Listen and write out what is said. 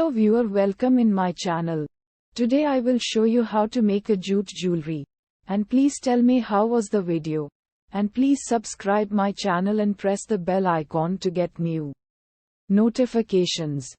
Hello viewer, welcome in my channel. Today I will show you how to make a jute jewelry. And please tell me how was the video. And please subscribe my channel and press the bell icon to get new notifications.